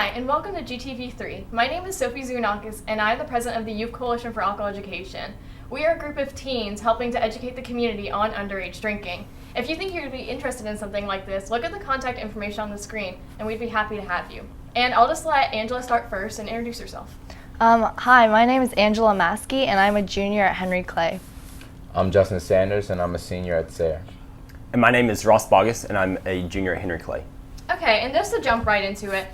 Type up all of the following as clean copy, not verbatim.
Hi, and welcome to GTV3. My name is SOFI TZOUANAKIS, and I am the president of the Youth Coalition for Alcohol Education. We are a group of teens helping to educate the community on underage drinking. If you think you'd be interested in something like this, look at the contact information on the screen, and we'd be happy to have you. And I'll just let Angela start first and introduce herself. Hi, my name is Angela MASKE, and I'm a junior at Henry Clay. I'm Justin Sanders, and I'm a senior at TZOUANAKIS. And my name is BOGGESS, and I'm a junior at Henry Clay. Okay, and just to jump right into it,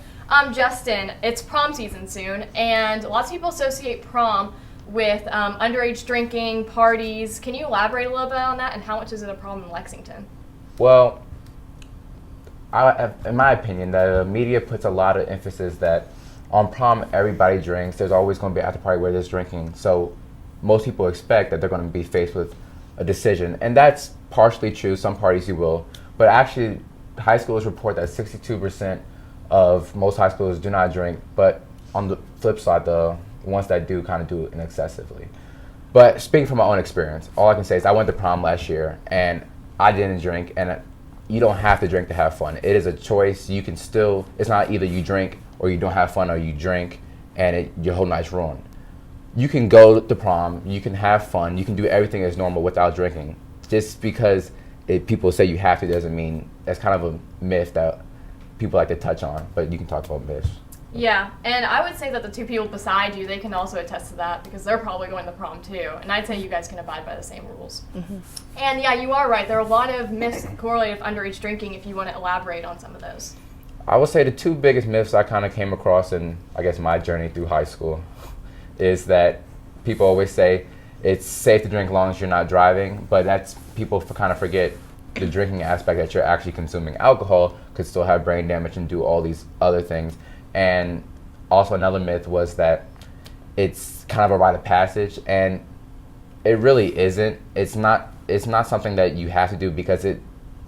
Justin, it's prom season soon, and lots of people associate prom with underage drinking, parties. Can you elaborate a little bit on that, and how much is it a problem in Lexington? Well, in my opinion, the media puts a lot of emphasis that on prom everybody drinks. There's always going to be an after party where there's drinking, so most people expect that they're going to be faced with a decision, and that's partially true. Some parties you will, but actually high schools report that 62% of most high schools do not drink, but on the flip side, the ones that do kind of do it excessively. But speaking from my own experience, all I can say is I went to prom last year and I didn't drink, and you don't have to drink to have fun. It is a choice. You can still, it's not either you drink or you don't have fun, or you drink and your whole night's ruined. You can go to prom, you can have fun, you can do everything as normal without drinking. Just because people say you have to doesn't mean, that's kind of a myth that people like to touch on, but you can talk about myths. Yeah, and I would say that the two people beside you, they can also attest to that because they're probably going to prom too, and I'd say you guys can abide by the same rules. Mm-hmm. And yeah, you are right, there are a lot of myths correlated with underage drinking if you want to elaborate on some of those. I would say the two biggest myths I kind of came across in, I guess, my journey through high school is that people always say it's safe to drink as long as you're not driving, but that's, people kind of forget the drinking aspect, that you're actually consuming alcohol could still have brain damage and do all these other things. And also another myth was that it's kind of a rite of passage, and it really isn't. It's not something that you have to do because it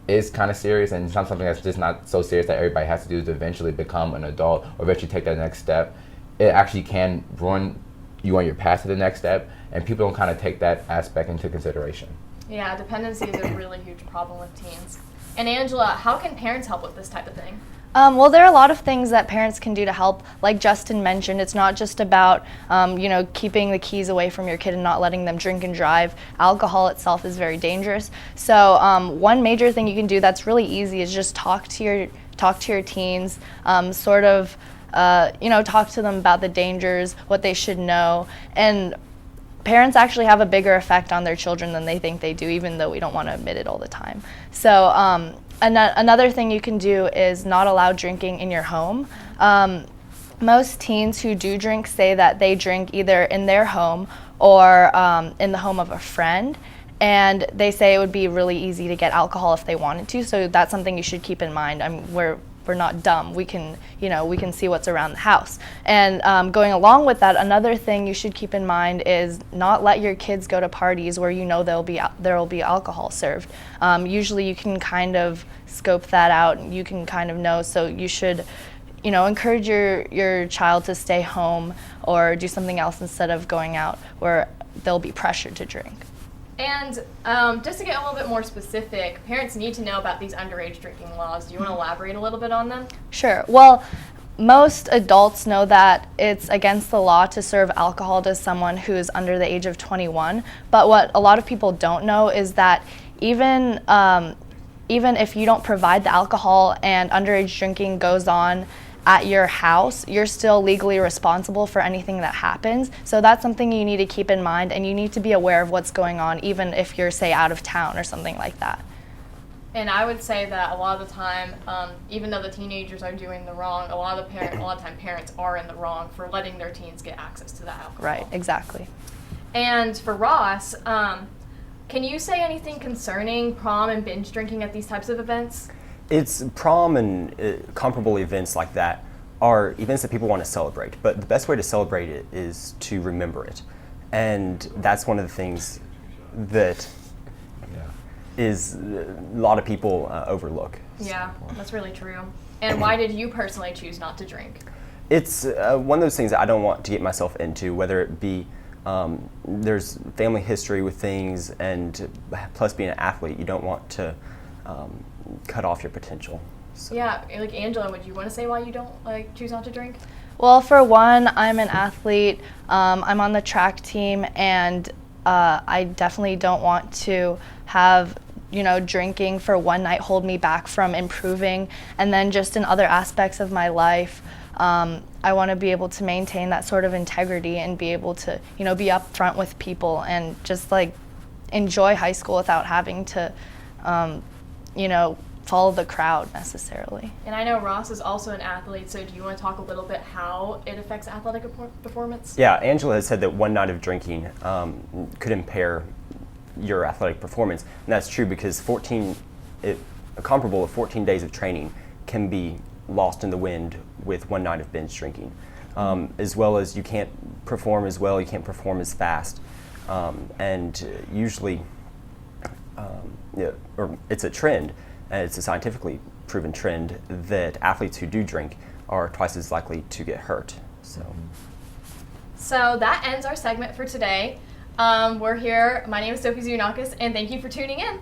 is kind of serious, and it's not something that's just not so serious that everybody has to do to eventually become an adult or eventually take that next step. It actually can ruin you on your path to the next step, and people don't kind of take that aspect into consideration. Yeah, dependency is a really huge problem with teens. And Angela, how can parents help with this type of thing? Well, there are a lot of things that parents can do to help. Like Justin mentioned, it's not just about keeping the keys away from your kid and not letting them drink and drive. Alcohol itself is very dangerous. So one major thing you can do that's really easy is just talk to your teens, talk to them about the dangers, what they should know, and parents actually have a bigger effect on their children than they think they do, even though we don't want to admit it all the time. So another thing you can do is not allow drinking in your home. Most teens who do drink say that they drink either in their home or in the home of a friend, and they say it would be really easy to get alcohol if they wanted to, so that's something you should keep in mind. We're not dumb. We can see what's around the house. And going along with that, another thing you should keep in mind is not let your kids go to parties where you know there will be alcohol served. Usually you can kind of scope that out, and you can kind of know. So you should, encourage your child to stay home or do something else instead of going out where they'll be pressured to drink. And just to get a little bit more specific, parents need to know about these underage drinking laws. Do you want to elaborate a little bit on them? Sure. Well, most adults know that it's against the law to serve alcohol to someone who is under the age of 21. But what a lot of people don't know is that even if you don't provide the alcohol and underage drinking goes on at your house, you're still legally responsible for anything that happens. So that's something you need to keep in mind, and you need to be aware of what's going on, even if you're, say, out of town or something like that. And I would say that a lot of the time, even though the teenagers are doing the wrong, a lot of time parents are in the wrong for letting their teens get access to that alcohol. Right, exactly. And for Ross, can you say anything concerning prom and binge drinking at these types of events? It's prom and comparable events like that are events that people want to celebrate, but the best way to celebrate it is to remember it. And that's one of the things that is a lot of people overlook. Yeah, that's really true. And why did you personally choose not to drink? It's one of those things that I don't want to get myself into, whether it be there's family history with things, and plus being an athlete, you don't want to cut off your potential. So. Yeah, like Angela, would you want to say why you don't choose not to drink? Well, for one, I'm an athlete. I'm on the track team, and I definitely don't want to have drinking for one night hold me back from improving. And then just in other aspects of my life, I want to be able to maintain that sort of integrity and be able to be upfront with people and just enjoy high school without having to follow the crowd necessarily. And I know Ross is also an athlete, so do you want to talk a little bit how it affects athletic performance? Yeah, Angela has said that one night of drinking could impair your athletic performance, and that's true because a comparable of 14 days of training can be lost in the wind with one night of binge drinking. As well as you can't perform as well, you can't perform as fast, and usually, or it's a trend. It's a scientifically proven trend that athletes who do drink are twice as likely to get hurt. So that ends our segment for today. We're here. My name is SOFI TZOUANAKIS, and thank you for tuning in.